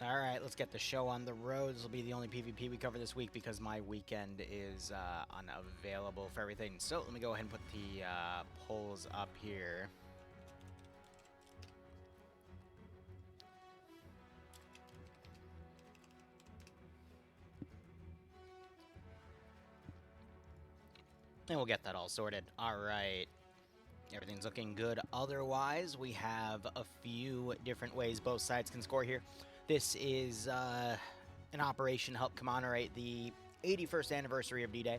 Alright, let's get the show on the road. This will be the only PvP we cover this week because my weekend is unavailable for everything. So let me go ahead and put the polls up here. And we'll get that all sorted. Alright. Everything's looking good. Otherwise, we have a few different ways both sides can score here. This is an operation to help commemorate the 81st anniversary of D-Day.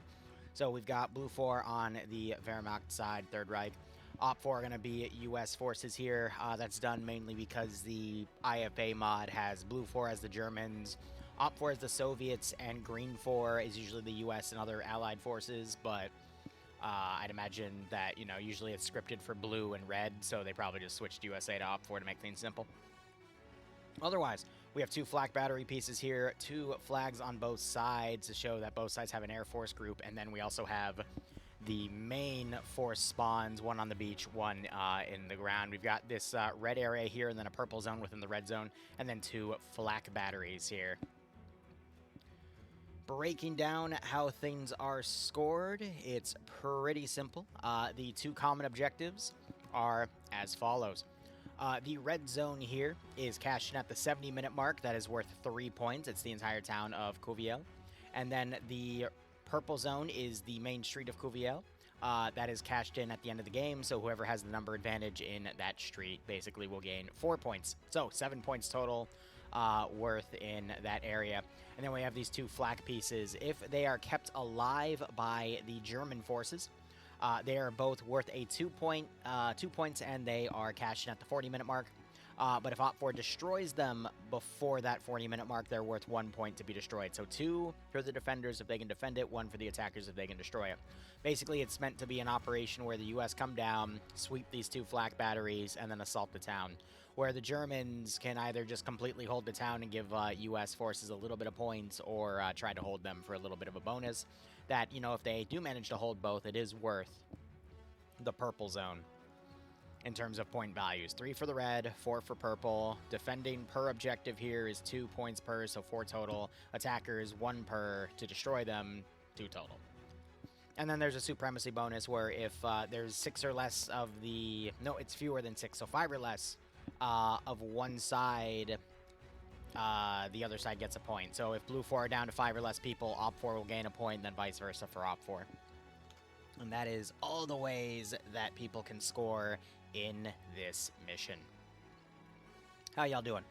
So we've got Blue 4 on the Wehrmacht side, Third Reich. Op 4 are going to be U.S. forces here. That's done mainly because the IFA mod has Blue 4 as the Germans, Op 4 as the Soviets, and Green 4 is usually the U.S. and other allied forces, but I'd imagine that, you know, usually it's scripted for blue and red, so they probably just switched USA to Op 4 to make things simple. Otherwise, we have 2 flak battery pieces here, 2 flags on both sides to show that both sides have an Air Force group, and then we also have the main force spawns, one on the beach, one in the ground. We've got this red area here, and then a purple zone within the red zone, and then 2 flak batteries here. Breaking down how things are scored, it's pretty simple. The 2 common objectives are as follows. The red zone here is cashed in at the 70-minute mark. That is worth 3 points. It's the entire town of Cuviel. And then the purple zone is the main street of Cuviel. That is cashed in at the end of the game, so whoever has the number advantage in that street basically will gain 4 points. So 7 points total worth in that area. And then we have these 2 flak pieces. If they are kept alive by the German forces, they are both worth a 2 points, and they are cashed in at the 40-minute mark. But if Op 4 destroys them before that 40-minute mark, they're worth 1 point to be destroyed. So 2 for the defenders if they can defend it, 1 for the attackers if they can destroy it. Basically, it's meant to be an operation where the U.S. come down, sweep these 2 flak batteries, and then assault the town. Where the Germans can either just completely hold the town and give U.S. forces a little bit of points, or try to hold them for a little bit of a bonus. That, you know, if they do manage to hold both, it is worth the purple zone. In terms of point values, 3 for the red, 4 for purple. Defending per objective here is 2 points per, so 4 total. Attackers, 1 per to destroy them, 2 total. And then there's a supremacy bonus where if there's 6 or less of the... No, it's fewer than 6, so 5 or less of one side, the other side gets a point. So if Blue 4 are down to 5 or less people, Op 4 will gain a point, then vice versa for Op 4. And that is all the ways that people can score in this mission. How y'all doing?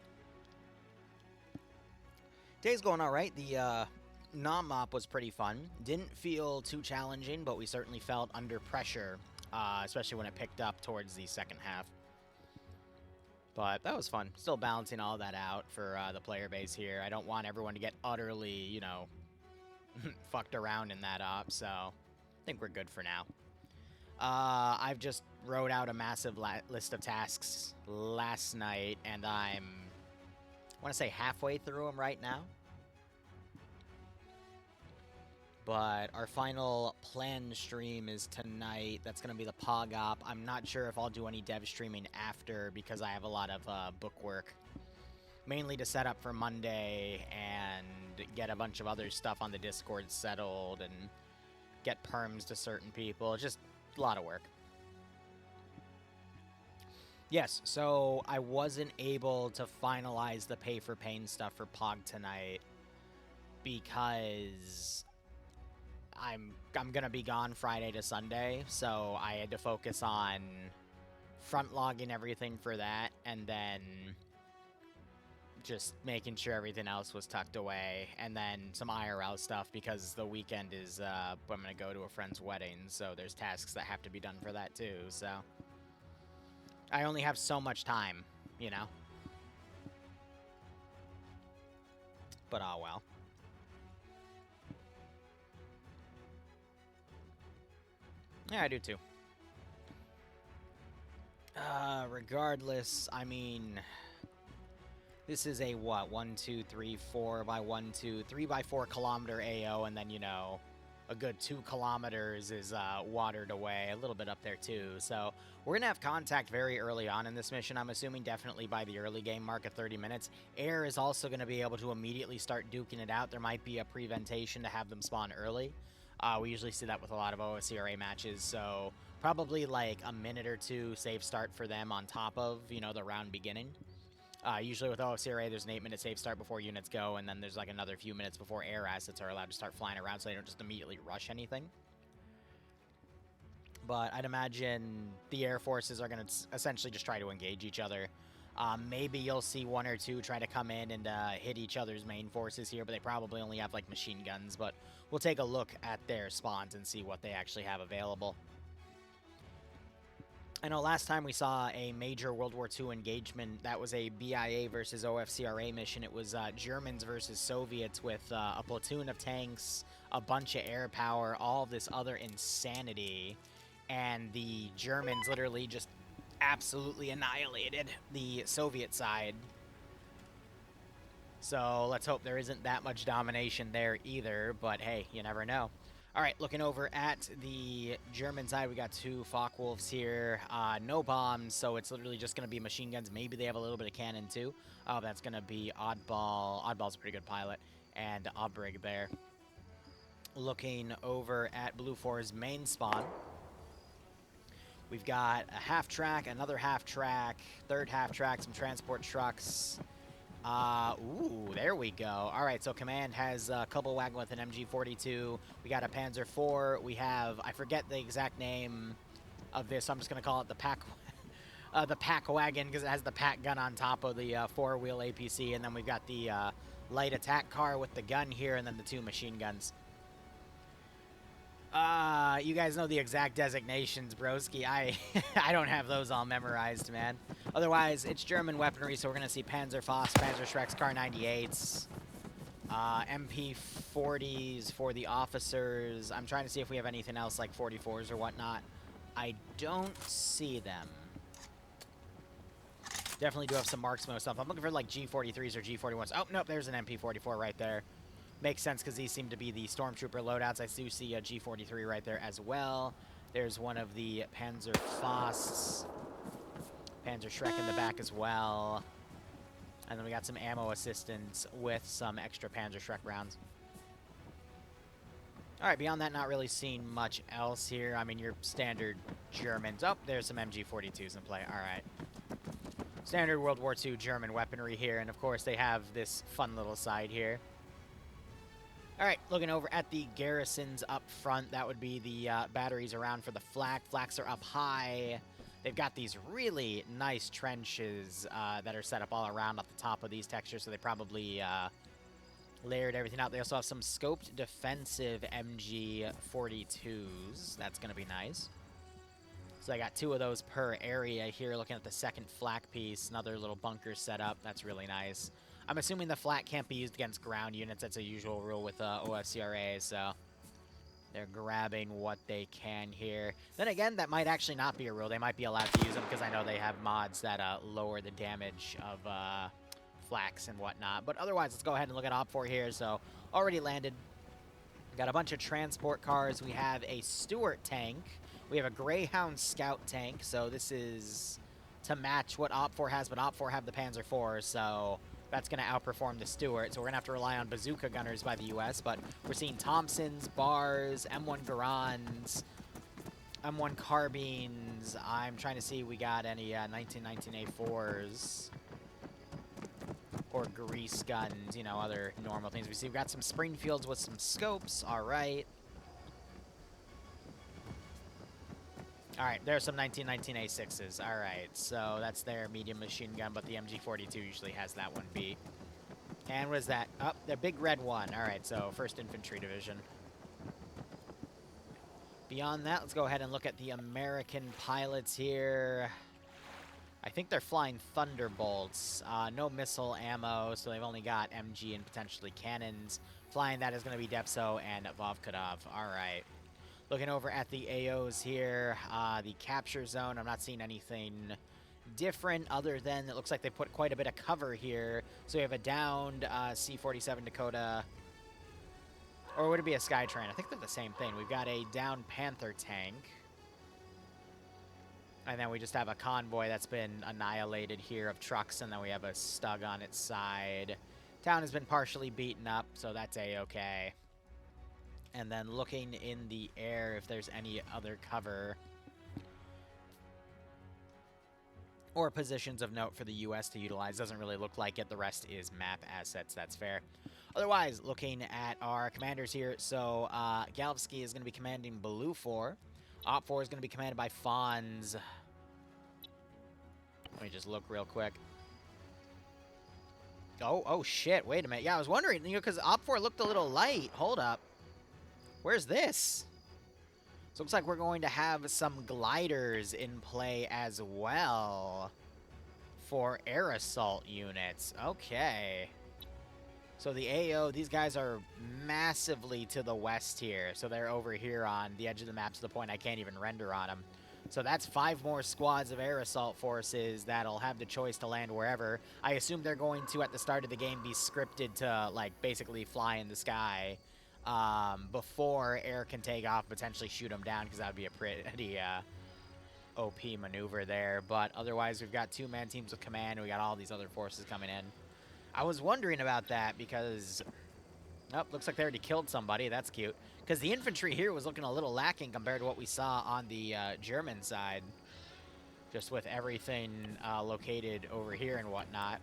Today's going all right. The non-mop was pretty fun. Didn't feel too challenging, but we certainly felt under pressure, especially when it picked up towards the second half. But that was fun. Still balancing all that out for the player base here. I don't want everyone to get utterly, you know, fucked around in that op, so I think we're good for now. I've just wrote out a massive list of tasks last night, and I want to say halfway through them right now. But our final planned stream is tonight. That's going to be the POG op. I'm not sure if I'll do any dev streaming after because I have a lot of book work. Mainly to set up for Monday and get a bunch of other stuff on the Discord settled and get perms to certain people. It's just a lot of work. Yes, so I wasn't able to finalize the pay for pain stuff for POG tonight because I'm gonna be gone Friday to Sunday, so I had to focus on front logging everything for that, and then just making sure everything else was tucked away, and then some IRL stuff because the weekend is I'm gonna go to a friend's wedding, so there's tasks that have to be done for that too. So I only have so much time, you know. But oh well. Yeah, I do too. Regardless, I mean, this is a what? 1, 2, 3, 4 by 1, 2, 3 by 4 kilometer AO, and then, you know, a good 2 kilometers is watered away, a little bit up there too. So we're going to have contact very early on in this mission, I'm assuming, definitely by the early game mark at 30 minutes. Air is also going to be able to immediately start duking it out. There might be a preventation to have them spawn early. We usually see that with a lot of OFCRA matches, so probably like a minute or two safe start for them on top of, you know, the round beginning. Usually with OFCRA, there's an 8-minute safe start before units go, and then there's like another few minutes before air assets are allowed to start flying around so they don't just immediately rush anything. But I'd imagine the air forces are going to essentially just try to engage each other. Maybe you'll see 1 or 2 try to come in and hit each other's main forces here, but they probably only have like machine guns. But we'll take a look at their spawns and see what they actually have available. I know last time we saw a major World War II engagement, that was a BIA versus OFCRA mission. It was Germans versus Soviets with a platoon of tanks, a bunch of air power, all of this other insanity. And the Germans literally just absolutely annihilated the Soviet side. So let's hope there isn't that much domination there either, but hey, you never know. All right, looking over at the German side, we got 2 Focke-Wulfs here. No bombs, so it's literally just going to be machine guns. Maybe they have a little bit of cannon, too. Oh, that's going to be Oddball. Oddball's a pretty good pilot. And Obrig there. Looking over at Blue 4's main spawn, we've got a half-track, another half-track, third half-track, some transport trucks. Ooh, there we go. All right, so Command has a couple wagon with an MG42. We got a Panzer IV. We have, I forget the exact name of this, so I'm just going to call it the Pack wagon because it has the Pack gun on top of the 4-wheel APC. And then we've got the light attack car with the gun here and then the 2 machine guns. You guys know the exact designations, broski. I don't have those all memorized, man. Otherwise, it's German weaponry, so we're going to see Panzerfaust, Panzerschrecks, Kar 98s, MP40s for the officers. I'm trying to see if we have anything else like 44s or whatnot. I don't see them. Definitely do have some marksman stuff. I'm looking for like G43s or G41s. Oh, nope, there's an MP44 right there. Makes sense because these seem to be the Stormtrooper loadouts. I do see a G43 right there as well. There's one of the Panzerfausts. Panzerschreck in the back as well. And then we got some ammo assistance with some extra Panzerschreck rounds. All right, beyond that, not really seeing much else here. I mean, your standard Germans. Oh, there's some MG42s in play. All right. Standard World War II German weaponry here. And, of course, they have this fun little side here. All right, looking over at the garrisons up front, that would be the batteries around for the flak. Flaks are up high. They've got these really nice trenches that are set up all around at the top of these textures, so they probably layered everything out. They also have some scoped defensive MG42s. That's going to be nice. So I got 2 of those per area here, looking at the second flak piece. Another little bunker set up. That's really nice. I'm assuming the flak can't be used against ground units. That's a usual rule with OFCRA, so they're grabbing what they can here. Then again, that might actually not be a rule. They might be allowed to use them because I know they have mods that lower the damage of flaks and whatnot. But otherwise, let's go ahead and look at OPFOR here. So already landed. Got a bunch of transport cars. We have a Stuart tank. We have a Greyhound Scout tank. So this is to match what OPFOR has, but OPFOR have the Panzer IV, so that's going to outperform the Stuart. So we're going to have to rely on bazooka gunners by the U.S., but we're seeing Thompsons, Bars, M1 Garans, M1 Carbines. I'm trying to see if we got any 1919 A4s or grease guns, you know, other normal things. We see we've got some Springfields with some scopes. All right. All right, there's some 1919 A6s. All right, so that's their medium machine gun, but the MG42 usually has that one beat. And what is that? Oh, the big red one. All right, so 1st Infantry Division. Beyond that, let's go ahead and look at the American pilots here. I think they're flying Thunderbolts. No missile ammo, so they've only got MG and potentially cannons. Flying that is going to be Depso and Vovkadov. All right. Looking over at the AOs here, the capture zone, I'm not seeing anything different other than it looks like they put quite a bit of cover here. So we have a downed C-47 Dakota Or would it be a Skytrain? I think they're the same thing. We've got a down Panther tank. And then we just have a convoy that's been annihilated here of trucks, and then we have a Stug on its side. Town has been partially beaten up, so that's A-okay. And then looking in the air if there's any other cover or positions of note for the U.S. to utilize. Doesn't really look like it. The rest is map assets. That's fair. Otherwise, looking at our commanders here, so Galvsky is going to be commanding Blue 4. Op 4 is going to be commanded by Fonz. Let me just look real quick. Oh shit, wait a minute. Yeah, I was wondering, you know, because Op 4 looked a little light. Hold up. Where's this? So it looks like we're going to have some gliders in play as well for air assault units. Okay. So the AO, these guys are massively to the west here. So they're over here on the edge of the map to the point I can't even render on them. So that's 5 more squads of air assault forces that'll have the choice to land wherever. I assume they're going to, at the start of the game, be scripted to, like, basically fly in the sky before air can take off, potentially shoot them down, because that would be a pretty OP maneuver there. But otherwise, we've got 2-man teams with command, and we got all these other forces coming in. I was wondering about that because, oh, looks like they already killed somebody. That's cute. Because the infantry here was looking a little lacking compared to what we saw on the German side. Just with everything located over here and whatnot.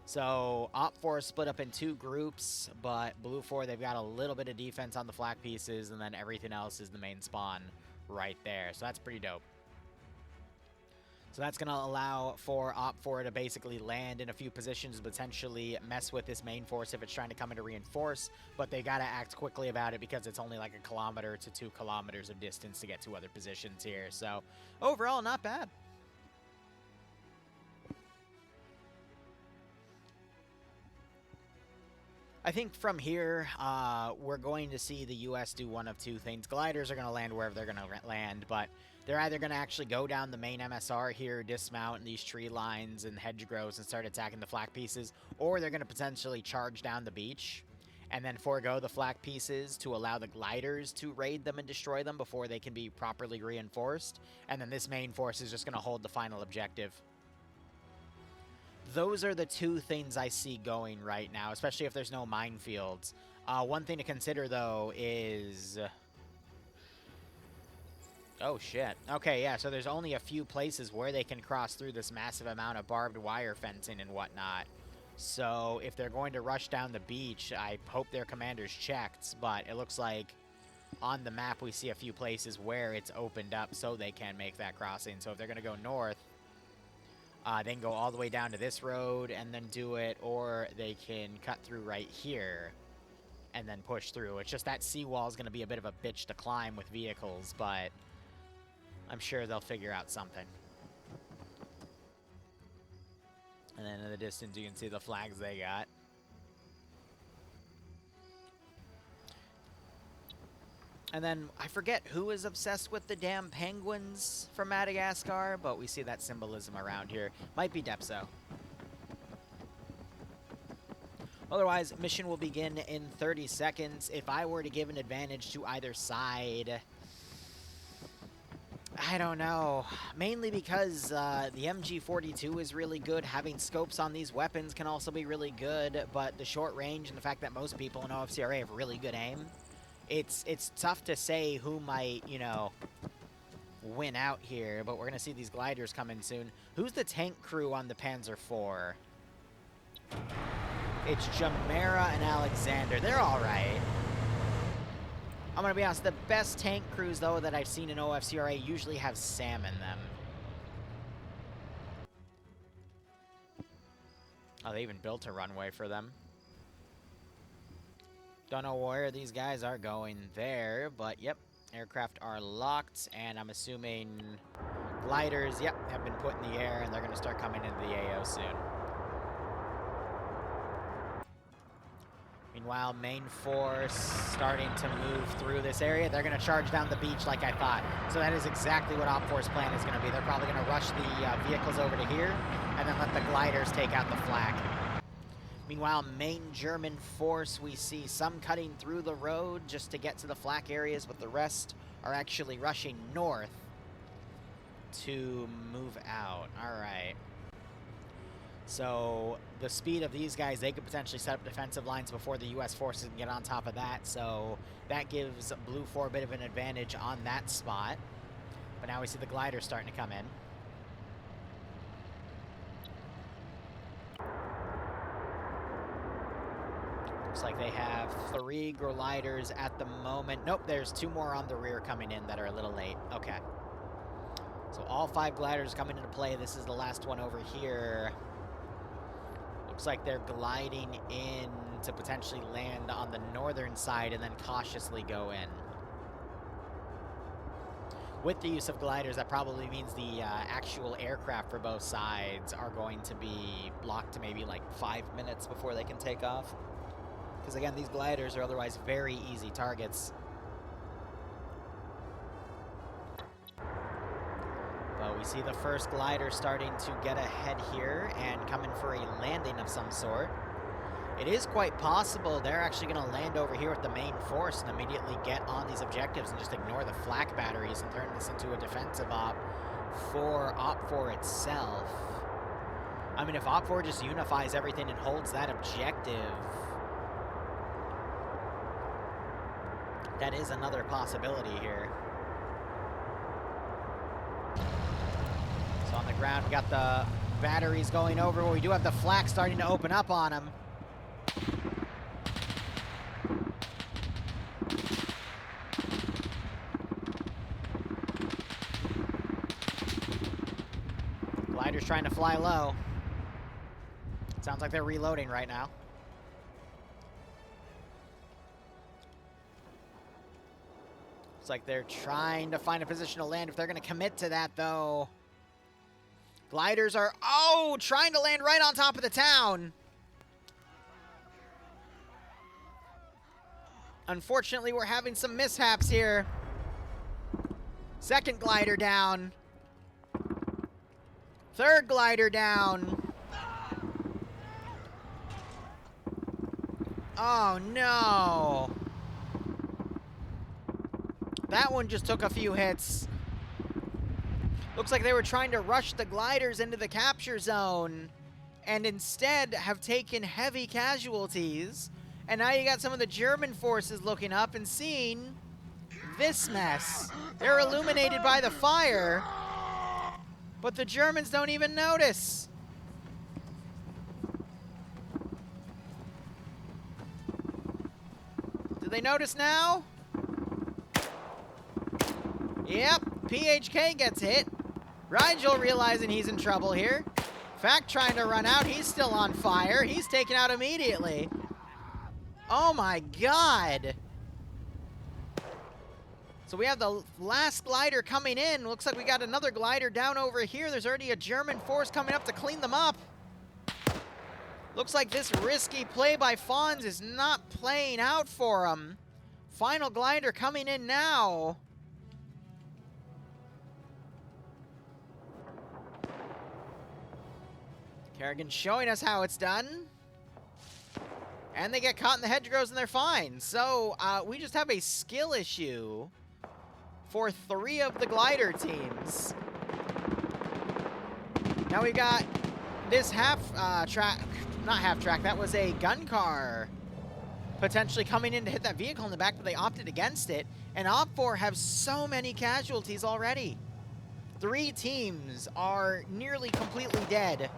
So, Op 4 is split up in 2 groups, but Blue 4, they've got a little bit of defense on the flak pieces, and then everything else is the main spawn right there. So that's pretty dope. So that's going to allow for Op 4 to basically land in a few positions, potentially mess with this main force if it's trying to come in to reinforce, but they got to act quickly about it because it's only like 1 kilometer to 2 kilometers of distance to get to other positions here. So overall, not bad. I think from here, we're going to see the U.S. do one of 2 things. Gliders are going to land wherever they're going to land, but they're either going to actually go down the main MSR here, dismount in these tree lines and hedgerows and start attacking the flak pieces, or they're going to potentially charge down the beach and then forego the flak pieces to allow the gliders to raid them and destroy them before they can be properly reinforced. And then this main force is just going to hold the final objective. Those are the 2 things I see going right now, especially if there's no minefields. One thing to consider, though, is... oh, shit. Okay, yeah, so there's only a few places where they can cross through this massive amount of barbed wire fencing and whatnot. So if they're going to rush down the beach, I hope their commander's checked, but it looks like on the map we see a few places where it's opened up so they can make that crossing. So if they're going to go north, they can go all the way down to this road and then do it, or they can cut through right here and then push through. It's just that seawall is going to be a bit of a bitch to climb with vehicles, but I'm sure they'll figure out something. And then in the distance, you can see the flags they got. And then, I forget who is obsessed with the damn penguins from Madagascar, but we see that symbolism around here. Might be Depso. Otherwise, mission will begin in 30 seconds. If I were to give an advantage to either side, I don't know. Mainly because the MG42 is really good. Having scopes on these weapons can also be really good, but the short range and the fact that most people in OFCRA have really good aim, it's tough to say who might, you know, win out here, but we're going to see these gliders come in soon. Who's the tank crew on the Panzer IV? It's Jamera and Alexander. They're all right. I'm going to be honest, the best tank crews, though, that I've seen in OFCRA usually have Sam in them. Oh, they even built a runway for them. Don't know where these guys are going there, but yep, aircraft are locked, and I'm assuming gliders, yep, have been put in the air, and they're going to start coming into the AO soon. Meanwhile, main force starting to move through this area. They're going to charge down the beach like I thought. So that is exactly what Op 4's plan is going to be. They're probably going to rush the vehicles over to here, and then let the gliders take out the flak. Meanwhile, main German force, we see some cutting through the road just to get to the flak areas, but the rest are actually rushing north to move out. All right. So the speed of these guys, they could potentially set up defensive lines before the U.S. forces can get on top of that. So that gives Blue 4 a bit of an advantage on that spot. But now we see the gliders starting to come in. Looks like they have 3 gliders at the moment. Nope, there's 2 more on the rear coming in that are a little late. Okay. So all 5 gliders coming into play. This is the last one over here. Looks like they're gliding in to potentially land on the northern side and then cautiously go in. With the use of gliders, that probably means the actual aircraft for both sides are going to be blocked to maybe like 5 minutes before they can take off. Because again, these gliders are otherwise very easy targets. But we see the first glider starting to get ahead here and coming for a landing of some sort. It is quite possible they're actually going to land over here with the main force and immediately get on these objectives and just ignore the flak batteries and turn this into a defensive op for OFCRA itself. I mean, if OFCRA just unifies everything and holds that objective, that is another possibility here. So on the ground, we got the batteries going over. We do have the flak starting to open up on them. Glider's trying to fly low. Sounds like they're reloading right now. Looks like they're trying to find a position to land. If they're going to commit to that, though. Gliders are, trying to land right on top of the town. Unfortunately, we're having some mishaps here. Second glider down. Third glider down. Oh, no. That one just took a few hits. Looks like they were trying to rush the gliders into the capture zone and instead have taken heavy casualties. And now you got some of the German forces looking up and seeing this mess. They're illuminated by the fire, but the Germans don't even notice. Do they notice now? Yep, PHK gets hit. Rigel realizing he's in trouble here. Fact trying to run out. He's still on fire. He's taken out immediately. Oh my god. So we have the last glider coming in. Looks like we got another glider down over here. There's already a German force coming up to clean them up. Looks like this risky play by Fonz is not playing out for him. Final glider coming in now. Kerrigan showing us how it's done. And they get caught in the hedgerows and they're fine. So we just have a skill issue for 3 of the glider teams. Now we've got this not half track, that was a gun car potentially coming in to hit that vehicle in the back, but they opted against it. And OFCRA have so many casualties already. 3 teams are nearly completely dead.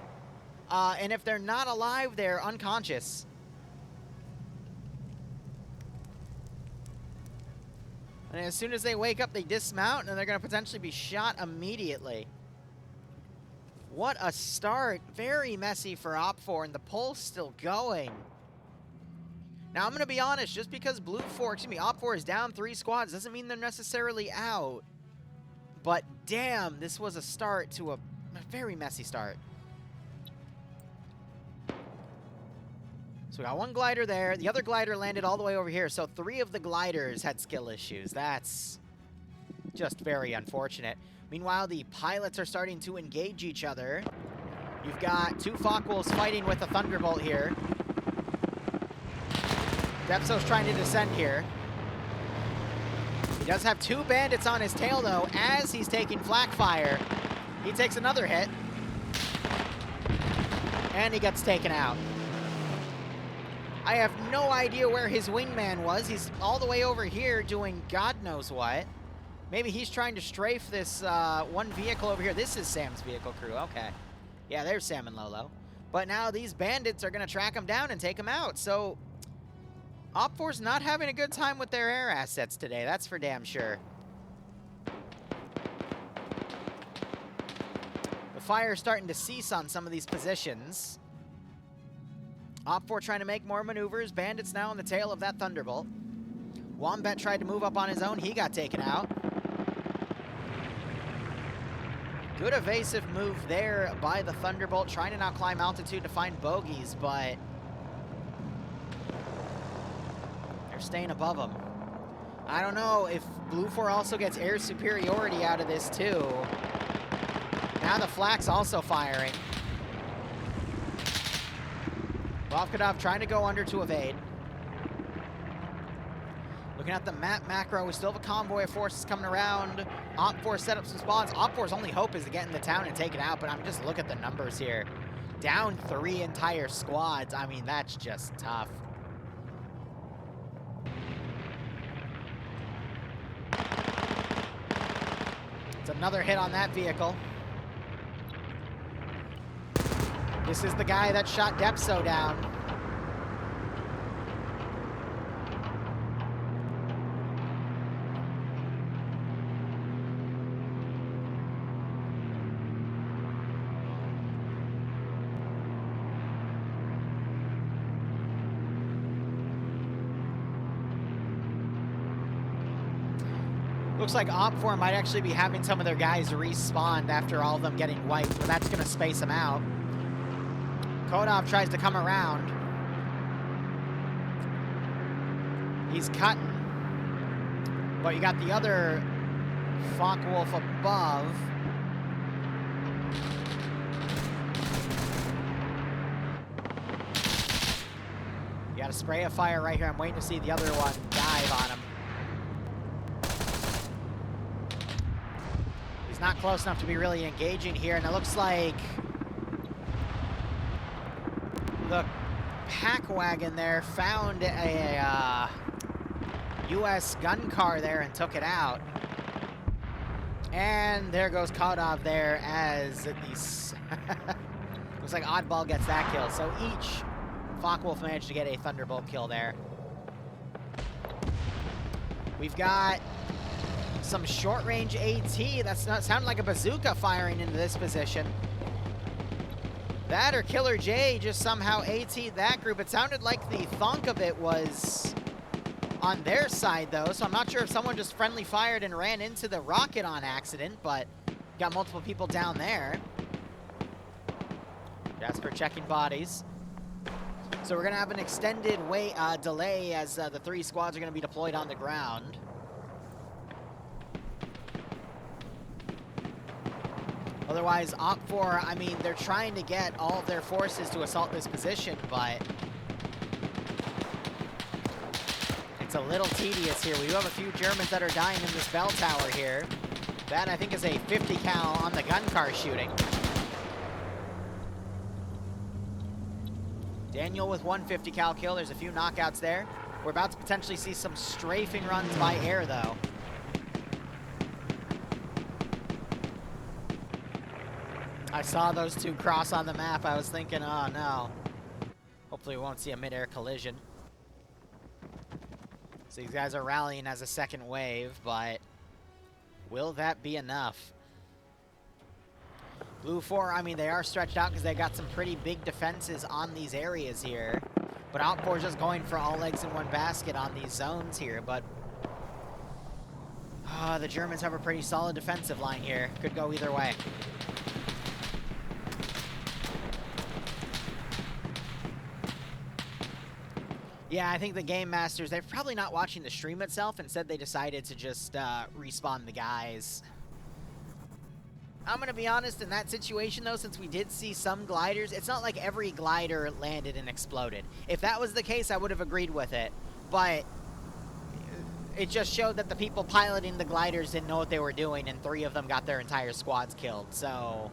And if they're not alive, they're unconscious. And as soon as they wake up, they dismount, and they're going to potentially be shot immediately. What a start. Very messy for OFCRA, and the poll's still going. Now, I'm going to be honest, just because OFCRA is down 3 squads doesn't mean they're necessarily out. But damn, this was a start to a very messy start. So we got 1 glider there. The other glider landed all the way over here. So 3 of the gliders had skill issues. That's just very unfortunate. Meanwhile, the pilots are starting to engage each other. You've got 2 Focke-Wulfs fighting with a Thunderbolt here. Depso's trying to descend here. He does have 2 bandits on his tail, though, as he's taking flak fire. He takes another hit. And he gets taken out. I have no idea where his wingman was. He's all the way over here doing God knows what. Maybe he's trying to strafe this one vehicle over here. This is Sam's vehicle crew. Okay. Yeah, there's Sam and Lolo. But now these bandits are going to track him down and take him out. So OFCRA's not having a good time with their air assets today. That's for damn sure. The fire's starting to cease on some of these positions. OFCRA trying to make more maneuvers. Bandits now on the tail of that Thunderbolt. Wombat tried to move up on his own. He got taken out. Good evasive move there by the Thunderbolt, trying to now climb altitude to find bogeys, but they're staying above him. I don't know if Blue 4 also gets air superiority out of this too. Now the flak's also firing. Vovkadov trying to go under to evade. Looking at the map macro, we still have a convoy of forces coming around. OFCRA set up some spawns. OFCRA's only hope is to get in the town and take it out, but I mean, just look at the numbers here. Down 3 entire squads. I mean, that's just tough. It's another hit on that vehicle. This is the guy that shot Depso down. Looks like OFCRA might actually be having some of their guys respawn after all of them getting wiped, but that's going to space them out. Kodov tries to come around. He's cutting. But you got the other Focke-Wulf above. You got a spray of fire right here. I'm waiting to see the other one dive on him. He's not close enough to be really engaging here, and it looks like the pack wagon there found a U.S. gun car there and took it out. And there goes Kodov there as these... looks like Oddball gets that kill. So each Focke-Wulf managed to get a Thunderbolt kill there. We've got some short-range AT. That's not sounding like a bazooka firing into this position. That or Killer J just somehow AT'd that group. It sounded like the thunk of it was on their side, though, so I'm not sure if someone just friendly fired and ran into the rocket on accident, but got multiple people down there. Jasper checking bodies. So we're going to have an extended delay as the 3 squads are going to be deployed on the ground. Otherwise, OFCRA, I mean, they're trying to get all of their forces to assault this position, but it's a little tedious here. We do have a few Germans that are dying in this bell tower here. That, I think, is a 50 cal on the gun car shooting. Daniel with 150 cal kill. There's a few knockouts there. We're about to potentially see some strafing runs by air, though. I saw those 2 cross on the map. I was thinking, oh no. Hopefully we won't see a mid-air collision. So these guys are rallying as a second wave, but will that be enough? Blue 4, I mean, they are stretched out because they got some pretty big defenses on these areas here. But OFCRA just going for all eggs in one basket on these zones here, but the Germans have a pretty solid defensive line here. Could go either way. Yeah, I think the Game Masters, they're probably not watching the stream itself. Instead, they decided to just respawn the guys. I'm going to be honest, in that situation, though, since we did see some gliders, it's not like every glider landed and exploded. If that was the case, I would have agreed with it. but it just showed that the people piloting the gliders didn't know what they were doing, and 3 of them got their entire squads killed, so...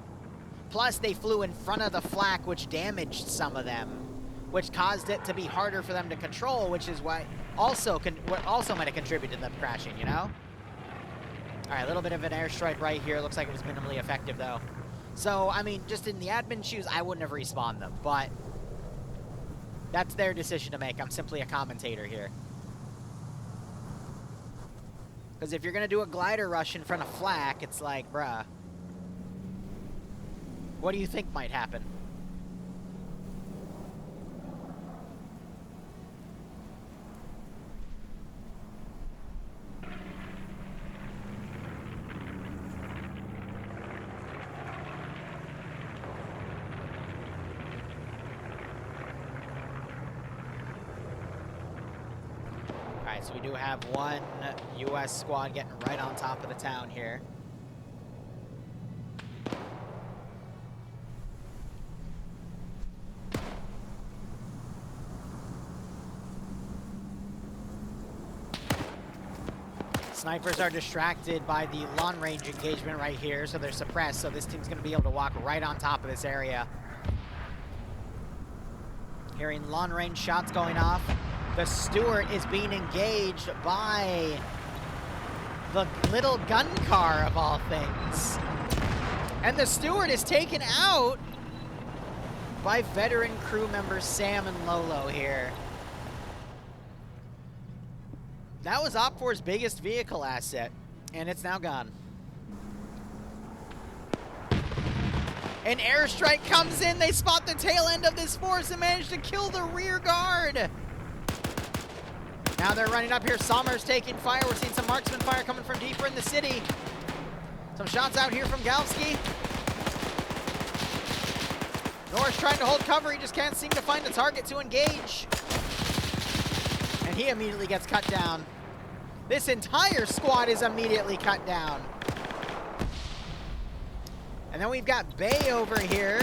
Plus, they flew in front of the flak, which damaged some of them, which caused it to be harder for them to control, which is what also might have contributed to them crashing, you know? Alright, a little bit of an airstrike right here. Looks like it was minimally effective, though. So, I mean, just in the admin shoes, I wouldn't have respawned them, but that's their decision to make. I'm simply a commentator here. Because if you're going to do a glider rush in front of flak, it's like, bruh, what do you think might happen? So we do have one U.S. squad getting right on top of the town here. Snipers are distracted by the long range engagement right here, so they're suppressed, so this team's going to be able to walk right on top of this area. Hearing long range shots going off. The Stewart is being engaged by the little gun car of all things. And the Stewart is taken out by veteran crew members Sam and Lolo here. That was OPFOR's biggest vehicle asset, and it's now gone. An airstrike comes in, they spot the tail end of this force and manage to kill the rear guard. Now they're running up here. Sommer's taking fire. We're seeing some marksman fire coming from deeper in the city. Some shots out here from Galski. Norris trying to hold cover. He just can't seem to find a target to engage. And he immediately gets cut down. This entire squad is immediately cut down. And then we've got Bay over here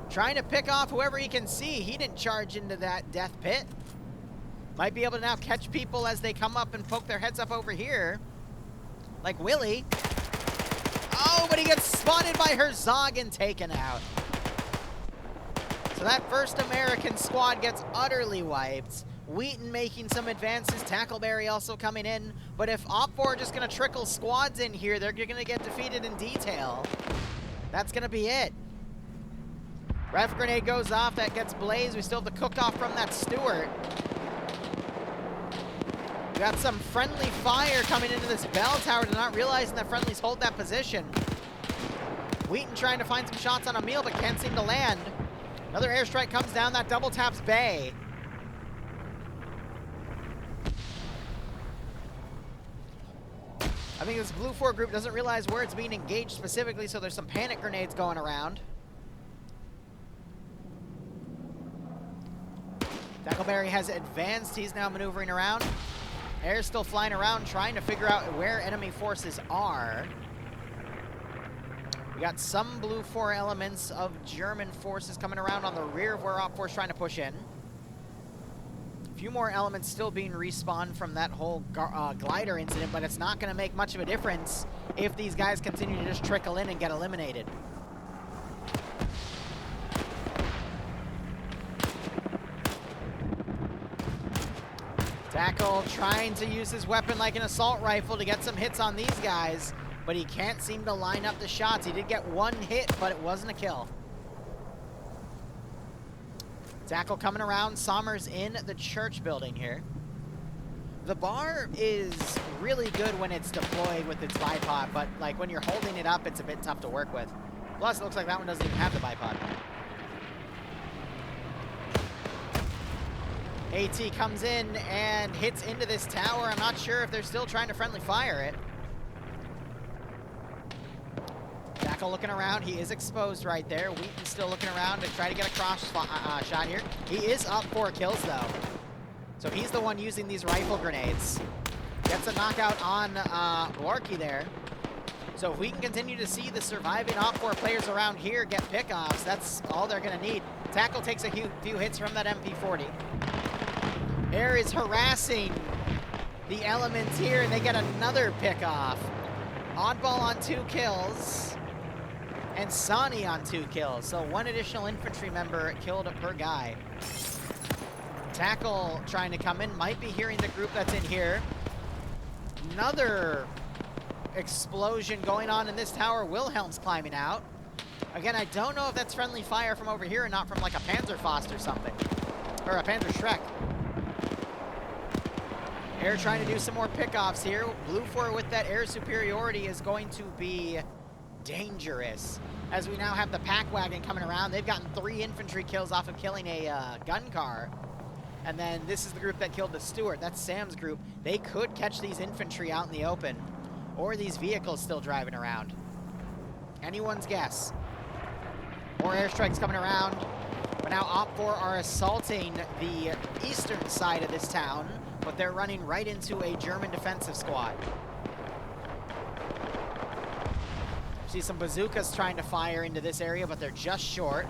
trying to pick off whoever he can see. He didn't charge into that death pit. Might be able to now catch people as they come up and poke their heads up over here. Like Willie. Oh, but he gets spotted by Herzog and taken out. So that first American squad gets utterly wiped. Wheaton making some advances. Tackleberry also coming in. But if OPFOR are just going to trickle squads in here, they're going to get defeated in detail. That's going to be it. Ref grenade goes off. That gets blazed. We still have the cook-off from that Stewart. We got some friendly fire coming into this bell tower, not realizing that friendlies hold that position. Wheaton trying to find some shots on Emil, but can't seem to land. Another airstrike comes down, that double taps Bay. I think this Blue 4 group doesn't realize where it's being engaged specifically, so there's some panic grenades going around. Tackleberry has advanced, he's now maneuvering around. Air's still flying around, trying to figure out where enemy forces are. We got some Blue 4 elements of German forces coming around on the rear of where OPFOR is trying to push in. A few more elements still being respawned from that whole glider incident, but it's not going to make much of a difference if these guys continue to just trickle in and get eliminated. Tackle trying to use his weapon like an assault rifle to get some hits on these guys, but he can't seem to line up the shots. He did get one hit, but it wasn't a kill. Tackle coming around. Sommer's in the church building here. The bar is really good when it's deployed with its bipod, but like when you're holding it up, it's a bit tough to work with. Plus, it looks like that one doesn't even have the bipod. AT comes in and hits into this tower. I'm not sure if they're still trying to friendly fire it. Tackle looking around. He is exposed right there. Wheaton's still looking around to try to get a cross shot here. He is up 4 kills, though. So he's the one using these rifle grenades. Gets a knockout on Warkey there. So if we can continue to see the surviving OPFOR players around here get pickoffs, that's all they're going to need. Tackle takes a few hits from that MP40. Air is harassing the elements here, and they get another pick-off. Oddball on 2 kills, and Sani on 2 kills. So 1 additional infantry member killed per guy. Tackle trying to come in, might be hearing the group that's in here. Another explosion going on in this tower. Wilhelm's climbing out. Again, I don't know if that's friendly fire from over here or not, from like a Panzerfaust or something. Or a Panzer Schreck. Air trying to do some more pickoffs here. Blue 4 with that air superiority is going to be dangerous. As we now have the pack wagon coming around. They've gotten 3 infantry kills off of killing a gun car. And then this is the group that killed the Stewart. That's Sam's group. They could catch these infantry out in the open. Or these vehicles still driving around. Anyone's guess. More airstrikes coming around. But now OPFOR are assaulting the eastern side of this town. But they're running right into a German defensive squad. See some bazookas trying to fire into this area, but they're just short.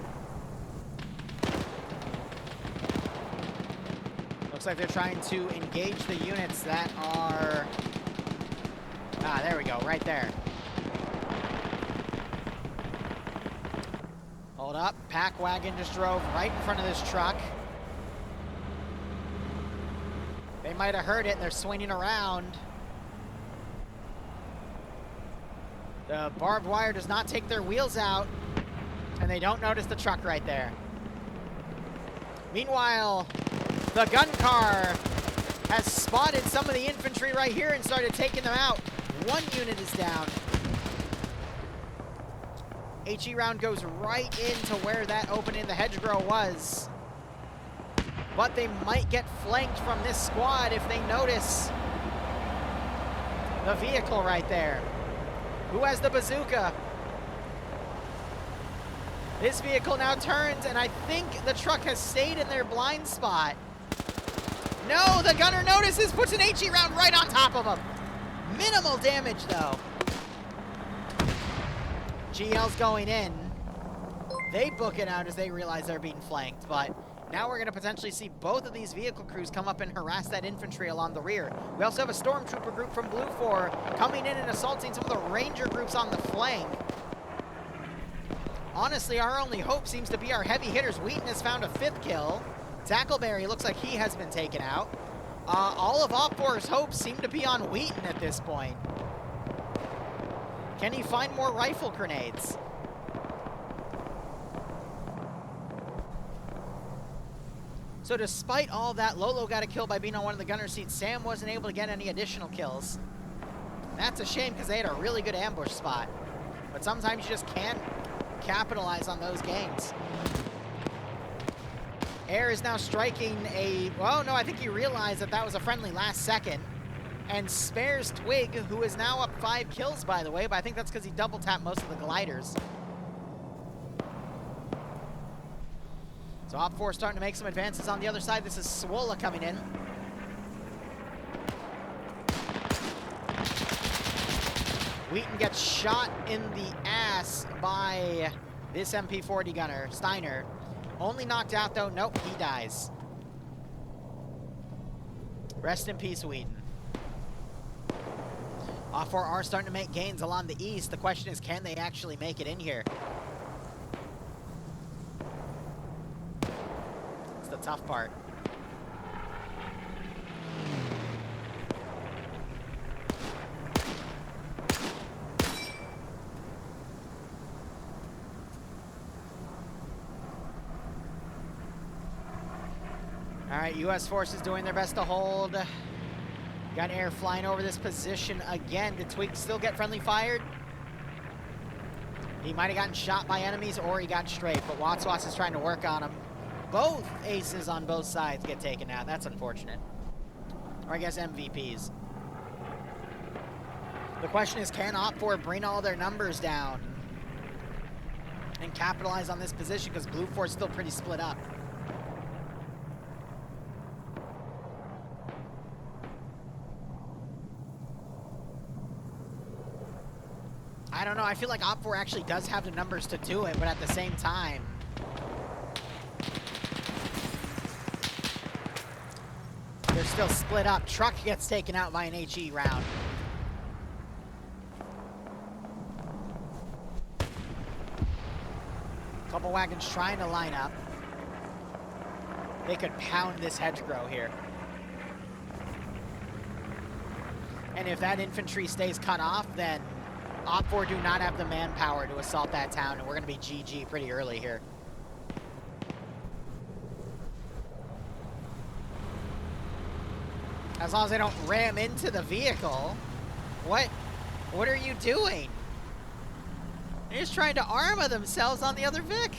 Looks like they're trying to engage the units that are... Ah, there we go, right there. Hold up, pack wagon just drove right in front of this truck. They might have heard it and they're swinging around. The barbed wire does not take their wheels out, and they don't notice the truck right there. Meanwhile, the gun car has spotted some of the infantry right here and started taking them out. 1 unit is down. HE round goes right into where that opening in the hedgerow was. But they might get flanked from this squad if they notice the vehicle right there. Who has the bazooka? This vehicle now turns, and I think the truck has stayed in their blind spot. No, the gunner notices, puts an HE round right on top of him. Minimal damage, though. GL's going in. They book it out as they realize they're being flanked, but now we're going to potentially see both of these vehicle crews come up and harass that infantry along the rear. We also have a stormtrooper group from Blue 4 coming in and assaulting some of the ranger groups on the flank. Honestly, our only hope seems to be our heavy hitters. Wheaton has found a 5th kill. Tackleberry looks like he has been taken out. All of OPFOR's hopes seem to be on Wheaton at this point. Can he find more rifle grenades? So despite all that, Lolo got a kill by being on one of the gunner seats. Sam wasn't able to get any additional kills. That's a shame because they had a really good ambush spot. But sometimes you just can't capitalize on those games. Air is now striking a... Well, no, I think he realized that that was a friendly last second. And spares Twig, who is now up 5 kills, by the way. But I think that's because he double-tapped most of the gliders. So OPFOR starting to make some advances on the other side. This is Swola coming in. Wheaton gets shot in the ass by this MP40 gunner, Steiner. Only knocked out, though. Nope, he dies. Rest in peace, Wheaton. OPFOR are starting to make gains along the east. The question is, can they actually make it in here? It's the tough part. All right, U.S. forces doing their best to hold. Got air flying over this position again. Did Twig still get friendly fired? He might have gotten shot by enemies or he got straight, but Watswas is trying to work on him. Both aces on both sides get taken out. That's unfortunate. Or I guess MVPs. The question is, can OPFOR bring all their numbers down and capitalize on this position, because Blue 4 is still pretty split up. I don't know. I feel like OPFOR actually does have the numbers to do it, but at the same time, still split up. Truck gets taken out by an HE round. Couple wagons trying to line up. They could pound this hedgerow here. And if that infantry stays cut off, then OFCRA do not have the manpower to assault that town, and we're going to be GG pretty early here. As long as they don't ram into the vehicle. What are you doing? They're just trying to armor themselves on the other Vic.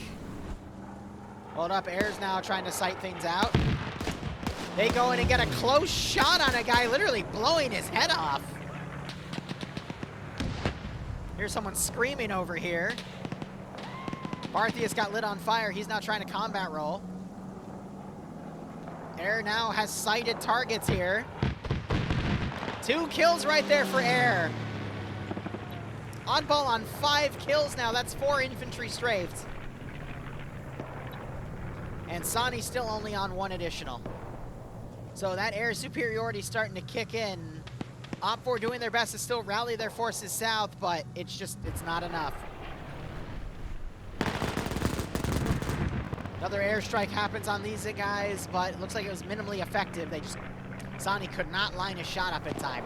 Hold up, Air's now trying to sight things out. They go in and get a close shot on a guy literally blowing his head off. Here's someone screaming over here. Barthius got lit on fire. He's now trying to combat roll. Air now has sighted targets here. 2 kills right there for Air. Oddball on 5 kills now. That's 4 infantry strafes. And Sani's still only on 1 additional. So that air superiority starting to kick in. OFCRA doing their best to still rally their forces south, but it's not enough. Another airstrike happens on these guys, but it looks like it was minimally effective. Sani could not line a shot up in time.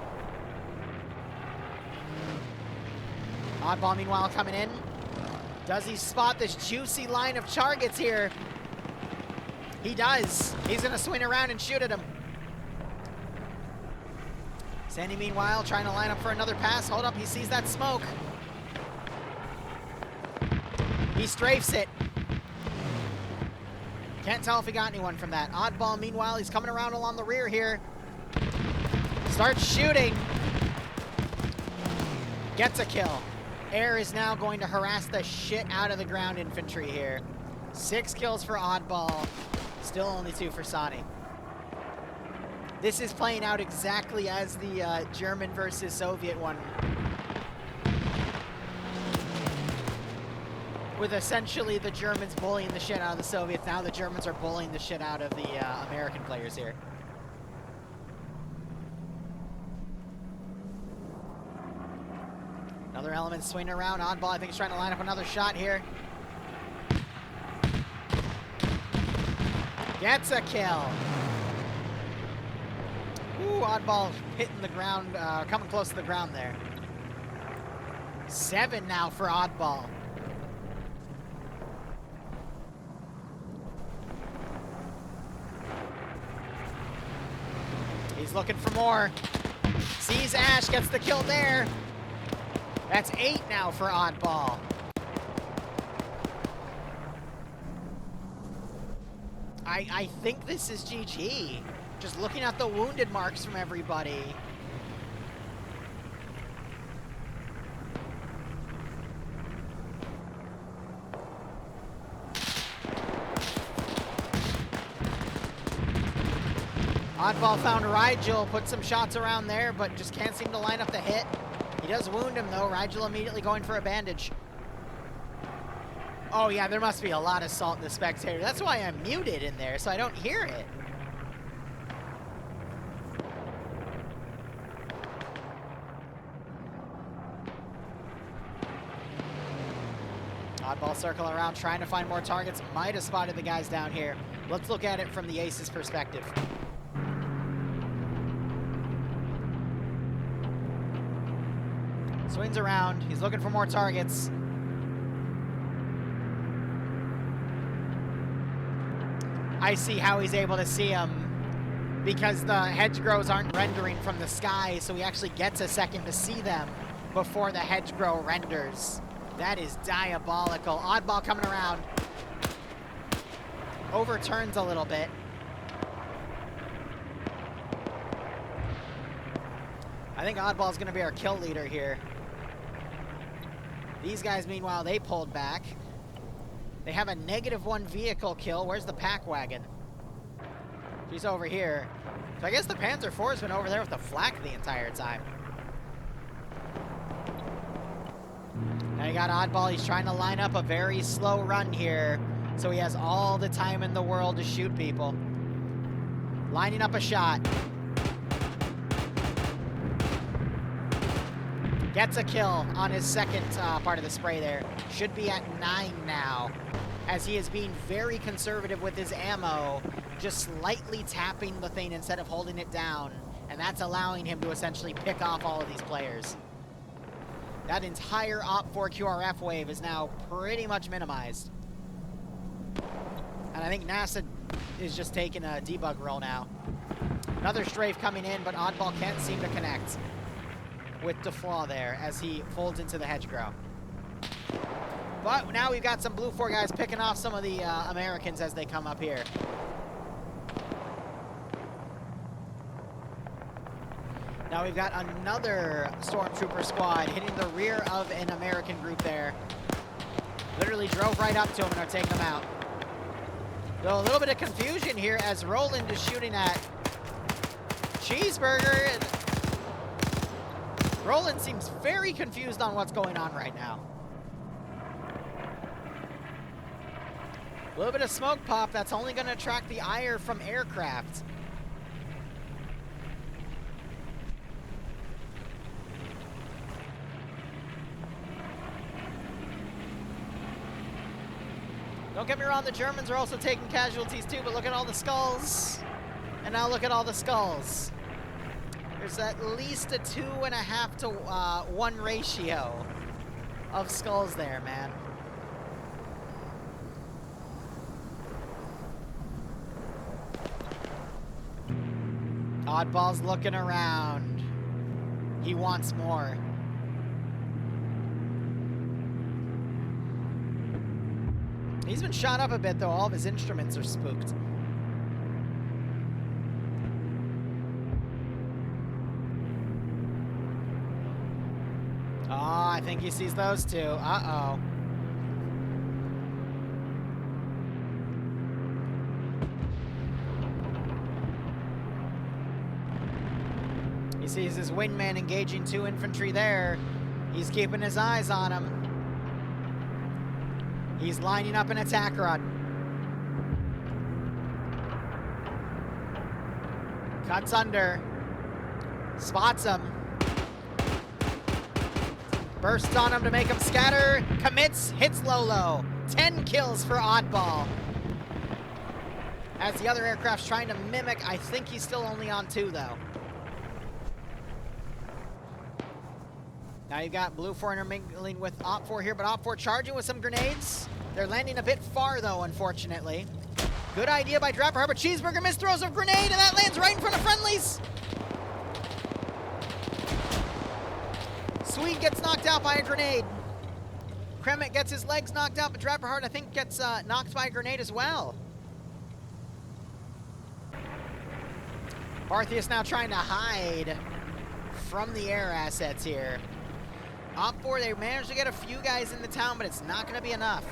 Oddball, meanwhile, coming in. Does he spot this juicy line of targets here? He does. He's going to swing around and shoot at him. Sandy, meanwhile, trying to line up for another pass. Hold up, he sees that smoke. He strafes it. Can't tell if he got anyone from that. Oddball, meanwhile, he's coming around along the rear here. Starts shooting. Gets a kill. Air is now going to harass the shit out of the ground infantry here. 6 kills for Oddball. Still only 2 for Sani. This is playing out exactly as the German versus Soviet one. With essentially the Germans bullying the shit out of the Soviets. Now the Germans are bullying the shit out of the American players here. Another element swinging around. Oddball, I think, is trying to line up another shot here. Gets a kill. Ooh, Oddball hitting the ground, coming close to the ground there. 7 now for Oddball. He's looking for more. Sees Ash, gets the kill there. That's 8 now for Oddball. I think this is GG. Just looking at the wounded marks from everybody. Oddball found Rigel, put some shots around there, but just can't seem to line up the hit. He does wound him, though. Rigel immediately going for a bandage. Oh, yeah, there must be a lot of salt in the spectator. That's why I'm muted in there, so I don't hear it. Oddball circling around, trying to find more targets. Might have spotted the guys down here. Let's look at it from the Ace's perspective. Swings around. He's looking for more targets. I see how he's able to see them because the hedgerows aren't rendering from the sky, so he actually gets a second to see them before the hedgerow renders. That is diabolical. Oddball coming around. Overturns a little bit. I think Oddball's going to be our kill leader here. These guys, meanwhile, they pulled back. They have a -1 vehicle kill. Where's the pack wagon? She's over here. So I guess the Panzer IV has been over there with the flak the entire time. Now you got Oddball. He's trying to line up a very slow run here, so he has all the time in the world to shoot people. Lining up a shot. Gets a kill on his second part of the spray there. Should be at 9 now, as he is being very conservative with his ammo, just slightly tapping the thing instead of holding it down, and that's allowing him to essentially pick off all of these players. That entire OPFOR QRF wave is now pretty much minimized. And I think NASA is just taking a debug roll now. Another strafe coming in, but Oddball can't seem to connect with DeFlaw there as he folds into the hedgerow. But now we've got some Blue 4 guys picking off some of the Americans as they come up here. Now we've got another Stormtrooper squad hitting the rear of an American group there. Literally drove right up to him and are taking them out. So a little bit of confusion here as Roland is shooting at Cheeseburger. Roland seems very confused on what's going on right now. A little bit of smoke pop, that's only going to attract the ire from aircraft. Don't get me wrong, the Germans are also taking casualties too, but look at all the skulls. And now look at all the skulls. There's at least a 2.5 to 1 ratio of skulls there, man. Oddball's looking around. He wants more. He's been shot up a bit, though. All of his instruments are spooked. Oh, I think he sees those two. Uh-oh. He sees his wingman engaging 2 infantry there. He's keeping his eyes on him. He's lining up an attack run. Cuts under. Spots him. Bursts on him to make him scatter. Commits. Hits low. 10 kills for Oddball. As the other aircraft's trying to mimic, I think he's still only on 2, though. Now you got Blue 4 intermingling with OPFOR here, but OPFOR charging with some grenades. They're landing a bit far, though, unfortunately. Good idea by Drapper, but Cheeseburger misthrows a grenade, and that lands right in front of friendlies. Swede gets knocked out by a grenade. Kremet gets his legs knocked out, but Drapperhart, I think, gets knocked by a grenade as well. Barthius now trying to hide from the air assets here. OPFOR, they managed to get a few guys in the town, but it's not going to be enough.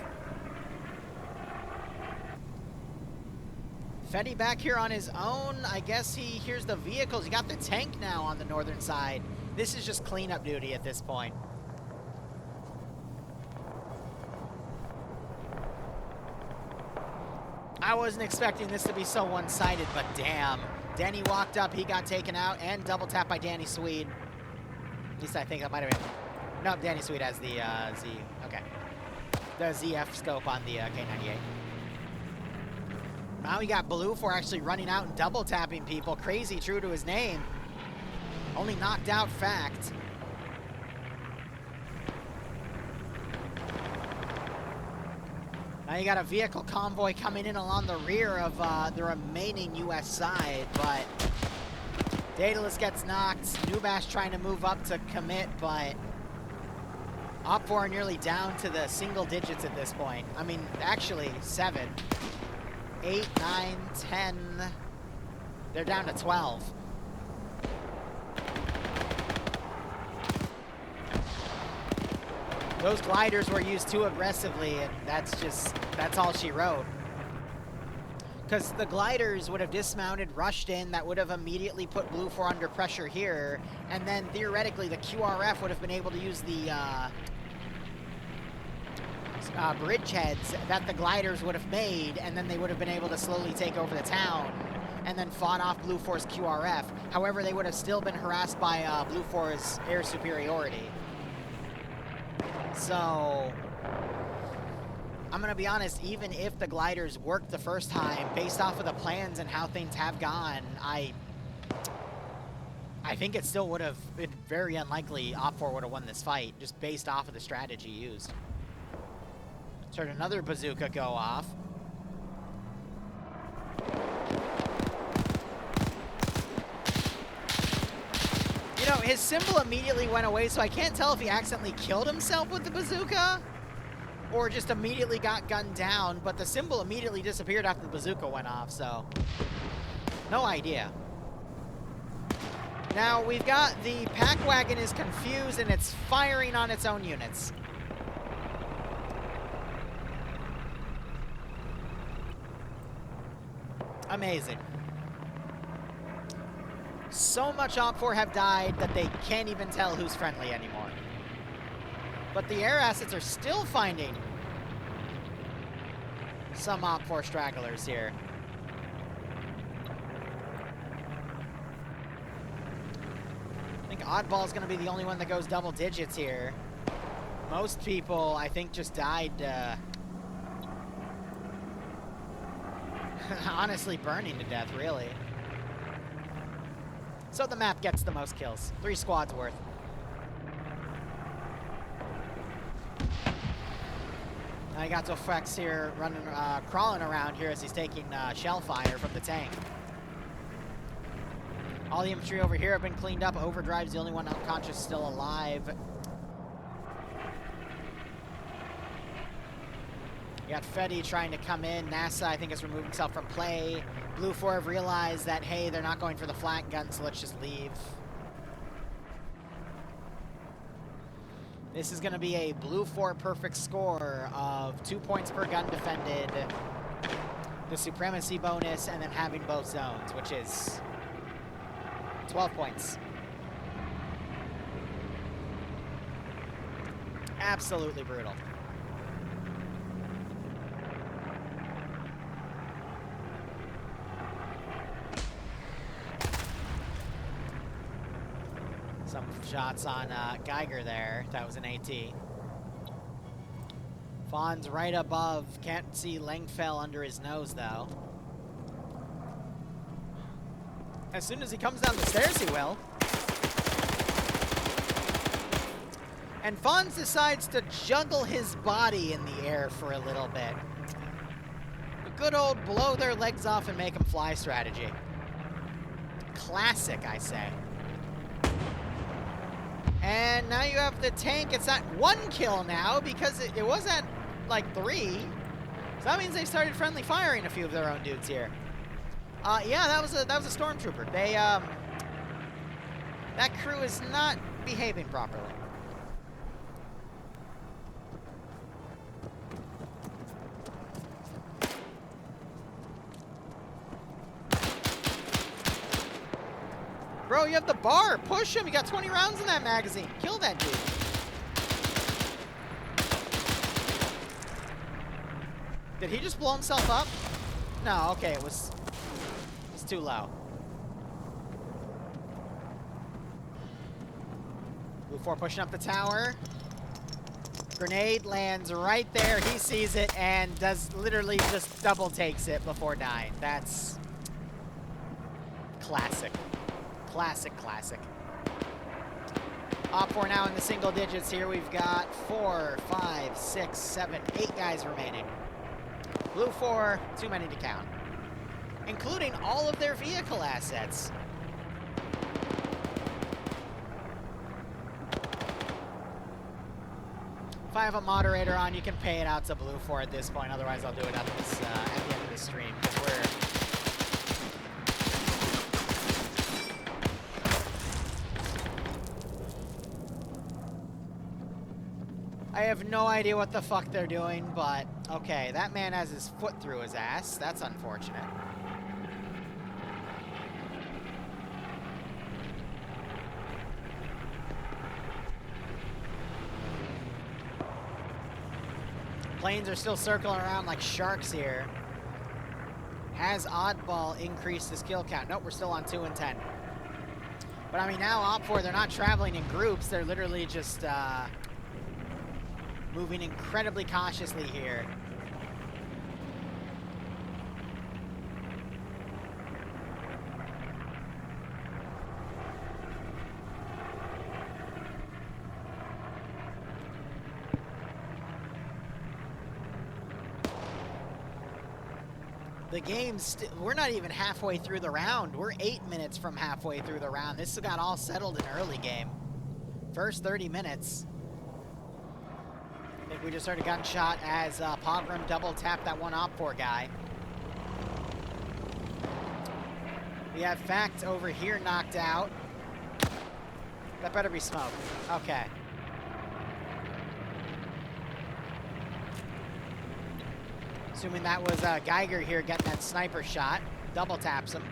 Fetty back here on his own. I guess he hears the vehicles. You got the tank now on the northern side. This is just cleanup duty at this point. I wasn't expecting this to be so one-sided, but damn. Danny walked up, he got taken out, and double tap by Danny Swede. At least I think that might have been. No, Danny Swede has the Z. Okay. The ZF scope on the K98. Now we got Blue 4 actually running out and double tapping people. Crazy, true to his name. Only knocked out fact. Now you got a vehicle convoy coming in along the rear of the remaining U.S. side, but Daedalus gets knocked. Nubash trying to move up to commit, but OPFOR are nearly down to the single digits at this point. I mean, actually, 7, 8, 9, 10. They're down to 12. Those gliders were used too aggressively, and that's all she wrote. Because the gliders would have dismounted, rushed in, that would have immediately put Blue 4 under pressure here, and then theoretically the QRF would have been able to use the bridgeheads that the gliders would have made, and then they would have been able to slowly take over the town, and then fought off Blue 4's QRF. However, they would have still been harassed by Blue 4's air superiority. So I'm going to be honest, even if the gliders worked the first time, based off of the plans and how things have gone, I think it still would have been very unlikely OFCRA would have won this fight, just based off of the strategy used. Heard another bazooka go off. You know, his symbol immediately went away, so I can't tell if he accidentally killed himself with the bazooka or just immediately got gunned down, but the symbol immediately disappeared after the bazooka went off, so no idea. Now, we've got the pack wagon is confused and it's firing on its own units. Amazing. So much OFCRA have died that they can't even tell who's friendly anymore. But the air assets are still finding some OFCRA stragglers here. I think Oddball is going to be the only one that goes double digits here. Most people, I think, just died honestly burning to death, really. So the map gets the most kills. 3 squads worth. Now you got Zofrex here running, crawling around here as he's taking shell fire from the tank. All the infantry over here have been cleaned up. Overdrive's the only one unconscious still alive. You got Fetty trying to come in. NASA, I think, has removed himself from play. Blue 4 have realized that, hey, they're not going for the flank gun, so let's just leave. This is going to be a Blue 4 perfect score of 2 points per gun defended, the supremacy bonus, and then having both zones, which is 12 points. Absolutely brutal. Some shots on Geiger there. That was an AT. Fawn's right above. Can't see Langfell under his nose, though. As soon as he comes down the stairs, he will. And Fonz decides to juggle his body in the air for a little bit. A good old blow their legs off and make them fly strategy. Classic, I say. And now you have the tank. It's at 1 kill now because it was at like 3. So that means they started friendly firing a few of their own dudes here. Yeah, that was a stormtrooper. They that crew is not behaving properly. Bro, you have the bar. Push him. You got 20 rounds in that magazine. Kill that dude. Did he just blow himself up? No, okay, it was too low. Blue 4 pushing up the tower. Grenade lands right there. He sees it and does literally just double takes it before dying. That's classic. Classic, classic. OFCRA now in the single digits here. We've got 4, 5, 6, 7, 8 guys remaining. Blue 4, too many to count. Including all of their vehicle assets. If I have a moderator on, you can pay it out to Blue 4 at this point. Otherwise, I'll do it at the end of the stream. I have no idea what the fuck they're doing, but okay, that man has his foot through his ass. That's unfortunate. Planes are still circling around like sharks here. Has Oddball increased the skill count? Nope, we're still on 2 and 10. But I mean, now OFCRA, they're not traveling in groups. They're literally just moving incredibly cautiously here. The game's we're not even halfway through the round. We're 8 minutes from halfway through the round. This got all settled in early game. First 30 minutes. I think we just heard a gunshot as Pogrom double tapped that one OFCRA guy. We have Fact over here knocked out. That better be smoke. Okay. Assuming that was Geiger here getting that sniper shot. Double taps him.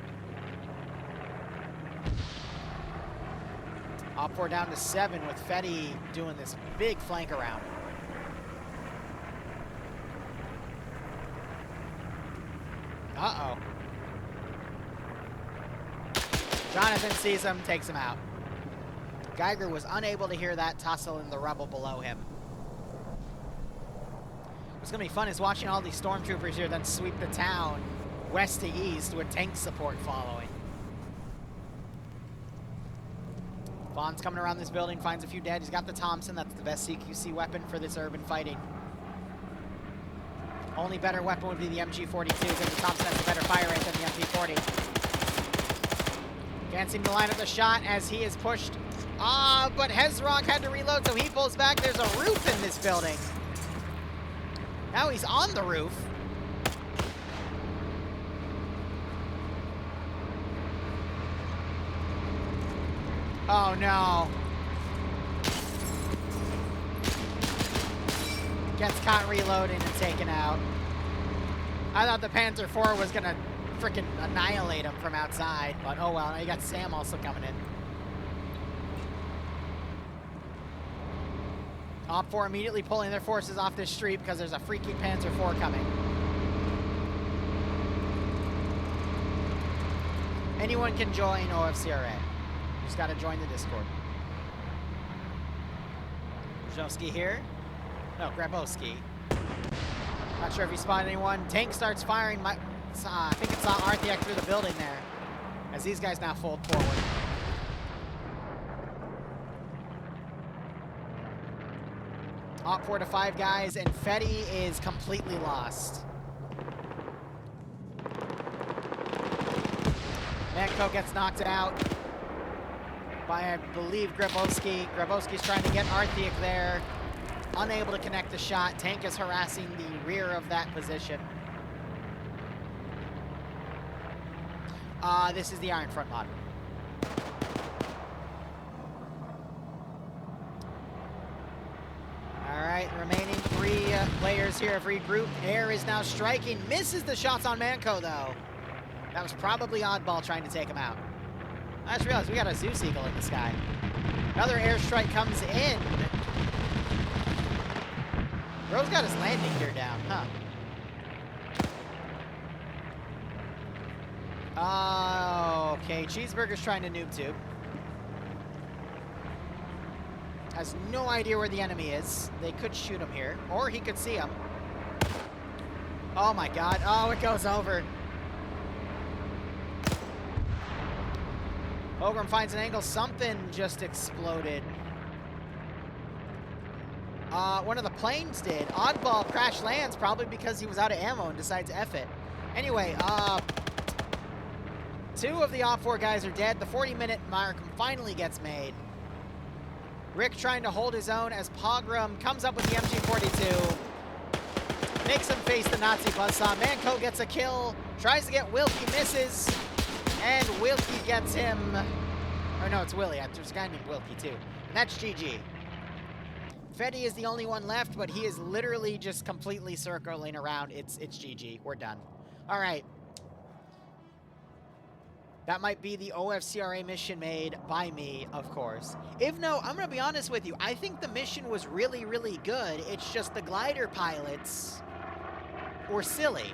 OFCRA down to 7 with Fetty doing this big flank around. Uh-oh. Jonathan sees him, takes him out. Geiger was unable to hear that tussle in the rubble below him. What's going to be fun is watching all these stormtroopers here then sweep the town west to east with tank support following. Vaughn's coming around this building, finds a few dead. He's got the Thompson. That's the best CQC weapon for this urban fighting. Only better weapon would be the MG42 because the Thompson has a better fire rate than the MP40. Can't seem to line up the shot as he is pushed. But Hezrock had to reload, so he pulls back. There's a roof in this building. Now he's on the roof. Oh no. Gets caught reloading and taken out. I thought the Panther IV was gonna frickin' annihilate him from outside, but oh well, now you got Sam also coming in. OFCRA immediately pulling their forces off this street because there's a freaky Panther IV coming. Anyone can join OFCRA. Just gotta join the Discord. Brzozowski here. No, Grabowski. Not sure if he spotted anyone. Tank starts firing. I think it saw Arthiak through the building there. As these guys now fold forward. OFCRA to 5 guys, and Fetty is completely lost. Manco gets knocked out by, I believe, Grabowski. Grabowski's trying to get Arthiak there. Unable to connect the shot. Tank is harassing the rear of that position. This is the Iron Front mod. Alright, remaining 3 players here have regrouped. Air is now striking. Misses the shots on Manco, though. That was probably Oddball trying to take him out. I just realized we got a Zeus Eagle in the sky. Another airstrike comes in. Bro's got his landing gear down, huh? Okay, Cheeseburger's trying to noob tube. Has no idea where the enemy is. They could shoot him here, or he could see him. Oh my god, oh, it goes over. Pogrom finds an angle, something just exploded. One of the planes did. Oddball crash lands, probably because he was out of ammo and decides to F it. Anyway, 2 of the OFCRA guys are dead. The 40-minute mark finally gets made. Rick trying to hold his own as Pogrom comes up with the MG42. Makes him face the Nazi buzzsaw. Manco gets a kill. Tries to get Wilkie, misses. And Wilkie gets him. Or no, it's Willie. There's a guy named Wilkie too. And that's GG. Fetty is the only one left, but he is literally just completely circling around. It's GG. We're done. All right. That might be the OFCRA mission made by me, of course. If no, I'm going to be honest with you. I think the mission was really, really good. It's just the glider pilots were silly.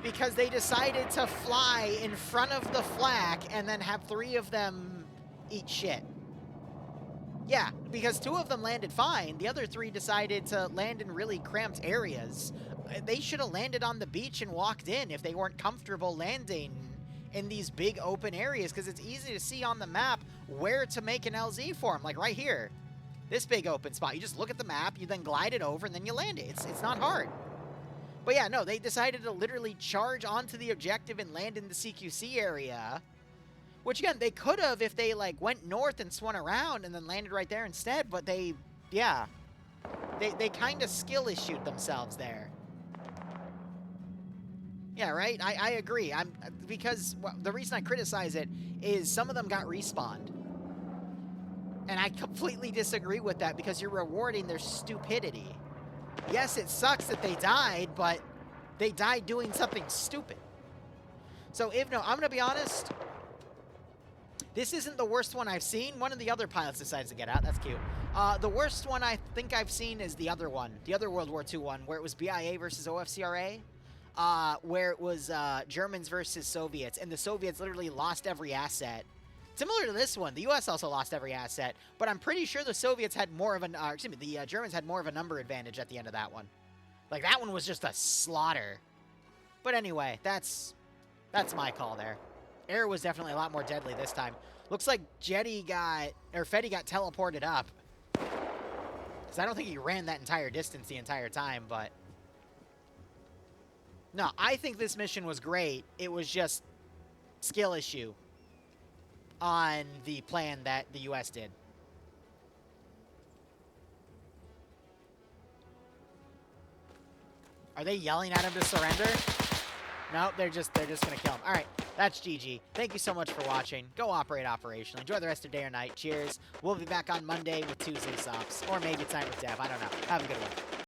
Because they decided to fly in front of the flak and then have 3 of them eat shit. Yeah, because 2 of them landed fine. The other 3 decided to land in really cramped areas. They should have landed on the beach and walked in if they weren't comfortable landing in these big open areas, because it's easy to see on the map where to make an LZ for them. Like right here, this big open spot. You just look at the map, you then glide it over, and then you land it. It's not hard. But yeah, no, they decided to literally charge onto the objective and land in the CQC area. Which, again, they could have if they, like, went north and swung around and then landed right there instead. But they, yeah. They kind of skill issued themselves there. Yeah, right? I agree. Because the reason I criticize it is some of them got respawned. And I completely disagree with that because you're rewarding their stupidity. Yes, it sucks that they died, but they died doing something stupid. So, Ivno, I'm going to be honest. This isn't the worst one I've seen. One of the other pilots decides to get out. That's cute. The worst one I think I've seen is the other one. The other World War II one, where it was BIA versus OFCRA. Where it was Germans versus Soviets. And the Soviets literally lost every asset. Similar to this one, the U.S. also lost every asset. But I'm pretty sure the Soviets had more of an... the Germans had more of a number advantage at the end of that one. Like, that one was just a slaughter. But anyway, that's my call there. Air was definitely a lot more deadly this time. Looks like Fetty got teleported up. Because I don't think he ran that entire distance the entire time, but... No, I think this mission was great. It was just skill issue on the plan that the U.S. did. Are they yelling at him to surrender? No, they're just gonna kill him. All right, that's GG. Thank you so much for watching. Go operate operationally. Enjoy the rest of your day or night. Cheers. We'll be back on Monday with 2 Zeus ops, or maybe tonight with Dev. I don't know. Have a good one.